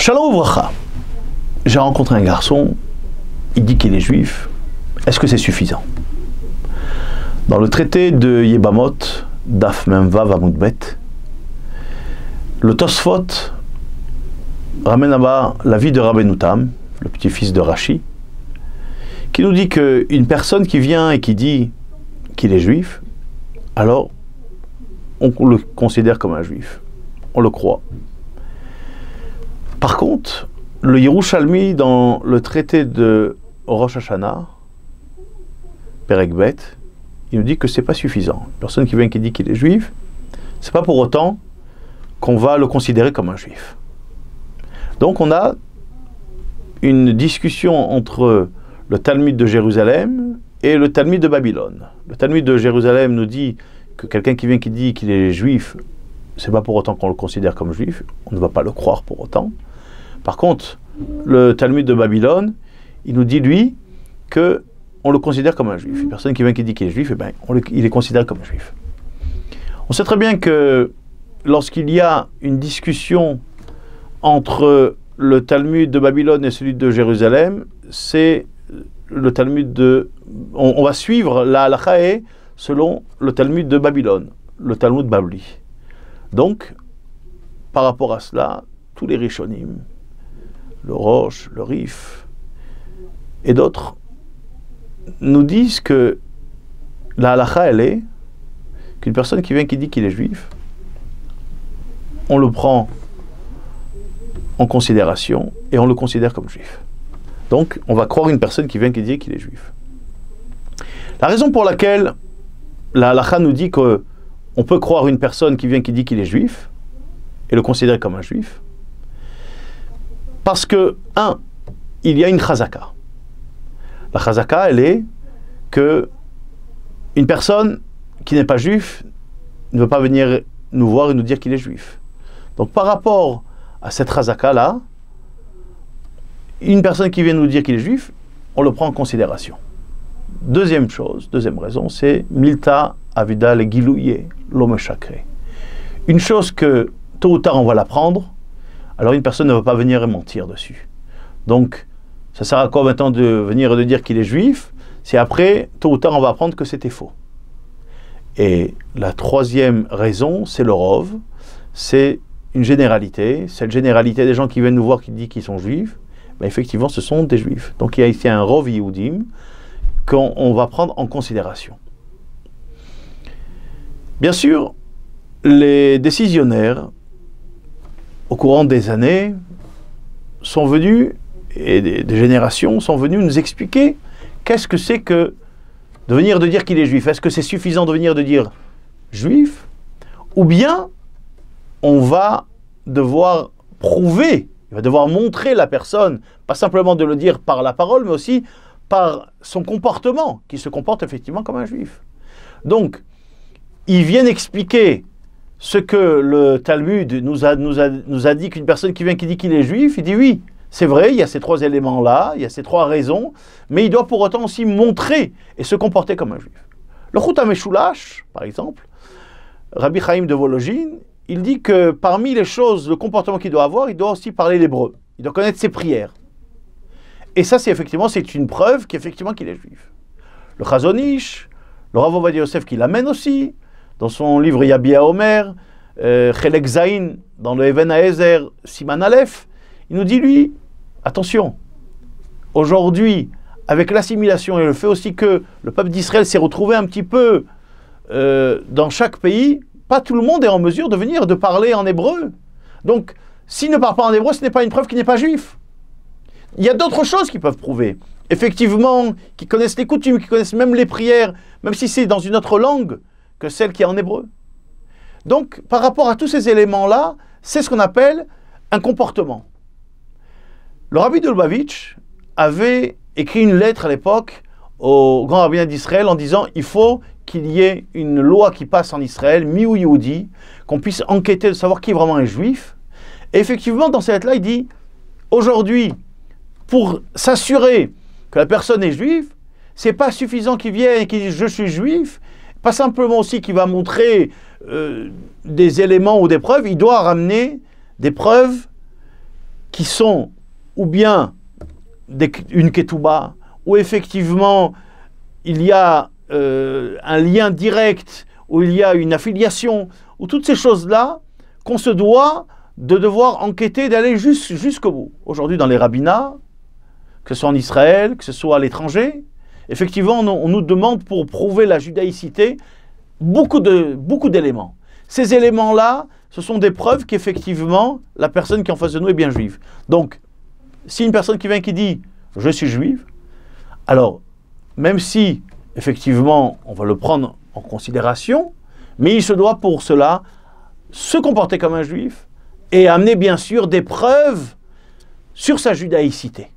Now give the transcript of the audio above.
Shalom Uvracha. J'ai rencontré un garçon, il dit qu'il est juif. Est-ce que c'est suffisant? Dans le traité de Yebamot, Daf Memvav Amud Bet, le Tosfot ramène là-bas la vie de Rabbeinu Tam, le petit-fils de Rashi, qui nous dit qu'une personne qui vient et qui dit qu'il est juif, alors on le considère comme un juif, on le croit. Par contre, le Yerushalmi, dans le traité de Rosh Hashanah, Perek Bet, il nous dit que c'est pas suffisant. Une personne qui vient et qui dit qu'il est juif, c'est pas pour autant qu'on va le considérer comme un juif. Donc on a une discussion entre le Talmud de Jérusalem et le Talmud de Babylone. Le Talmud de Jérusalem nous dit que quelqu'un qui vient qui dit qu'il est juif, c'est pas pour autant qu'on le considère comme juif, on ne va pas le croire pour autant. Par contre, le Talmud de Babylone, il nous dit lui que on le considère comme un juif. Une personne qui vient qui dit qu'il est juif, eh ben, il est considéré comme un juif. On sait très bien que lorsqu'il y a une discussion entre le Talmud de Babylone et celui de Jérusalem, c'est le Talmud de... On va suivre la halakha selon le Talmud de Babylone, le Talmud Babli. Donc, par rapport à cela, tous les Rishonim, le Rosh, le Rif et d'autres, nous disent que la halakha, elle est qu'une personne qui vient qui dit qu'il est juif, on le prend en considération et on le considère comme juif. Donc, on va croire une personne qui vient qui dit qu'il est juif. La raison pour laquelle la halakha nous dit qu'on peut croire une personne qui vient qui dit qu'il est juif et le considérer comme un juif, parce que, il y a une chazaka. La chazaka, elle est que une personne qui n'est pas juif ne veut pas venir nous voir et nous dire qu'il est juif. Donc par rapport à cette chazaka-là, une personne qui vient nous dire qu'il est juif, on le prend en considération. Deuxième raison, c'est Milta Avida le Gilouye, l'homme chacré. Une chose que tôt ou tard on va l'apprendre, alors une personne ne va pas venir mentir dessus. Donc, ça sert à quoi maintenant de venir et de dire qu'il est juif? C'est après, tôt ou tard, on va apprendre que c'était faux. Et la troisième raison, c'est le rov, c'est une généralité. Cette généralité des gens qui viennent nous voir qui disent qu'ils sont juifs, ben effectivement, ce sont des juifs. Donc il y a ici un rov Yehudim qu'on va prendre en considération. Bien sûr, les décisionnaires, au courant des années, sont venus, et des générations sont venus nous expliquer qu'est-ce que c'est que de venir de dire qu'il est juif. Est-ce que c'est suffisant de venir de dire juif? Ou bien on va devoir prouver, il va devoir montrer la personne, pas simplement de le dire par la parole, mais aussi par son comportement, qui se comporte effectivement comme un juif. Donc, ils viennent expliquer ce que le Talmud nous a dit qu'une personne qui vient qui dit qu'il est juif, il dit oui, c'est vrai, il y a ces trois éléments-là, il y a ces trois raisons, mais il doit pour autant aussi montrer et se comporter comme un juif. Le Chut HaMeshulash, par exemple, Rabbi Chaim de Volojine, il dit que parmi les choses, le comportement qu'il doit avoir, il doit aussi parler l'hébreu, il doit connaître ses prières. Et ça, c'est une preuve qu'effectivement qu'il est juif. Le Chazon Ish, le Rav Ovadia Yosef qui l'amène aussi, dans son livre Yabia Omer, Chelek Zain, dans le Even Haezer, Siman Aleph, il nous dit, lui, attention, aujourd'hui, avec l'assimilation et le fait aussi que le peuple d'Israël s'est retrouvé un petit peu dans chaque pays, pas tout le monde est en mesure de venir de parler en hébreu. Donc, s'il ne parle pas en hébreu, ce n'est pas une preuve qu'il n'est pas juif. Il y a d'autres choses qui peuvent prouver. Effectivement, qui connaissent les coutumes, qui connaissent même les prières, même si c'est dans une autre langue que celle qui est en hébreu. Donc, par rapport à tous ces éléments-là, c'est ce qu'on appelle un comportement. Le rabbi de Lubavitch avait écrit une lettre à l'époque au grand rabbinat d'Israël en disant il faut qu'il y ait une loi qui passe en Israël, miou Yehudi, qu'on puisse enquêter de savoir qui est vraiment un juif. Et effectivement, dans cette lettre-là, il dit aujourd'hui, pour s'assurer que la personne est juive, c'est pas suffisant qu'il vienne et qu'il dise je suis juif, pas simplement aussi qu'il va montrer des éléments ou des preuves, il doit ramener des preuves qui sont ou bien une ketouba, où effectivement il y a un lien direct, où il y a une affiliation, ou toutes ces choses-là qu'on se doit de devoir enquêter, d'aller jusqu'au bout. Aujourd'hui, dans les rabbinats, que ce soit en Israël, que ce soit à l'étranger, effectivement, on nous demande pour prouver la judaïcité beaucoup d'éléments. Ces éléments-là, ce sont des preuves qu'effectivement, la personne qui est en face de nous est bien juive. Donc, si une personne qui vient qui dit « je suis juive », alors, même si, effectivement, on va le prendre en considération, mais il se doit pour cela se comporter comme un juif et amener bien sûr des preuves sur sa judaïcité.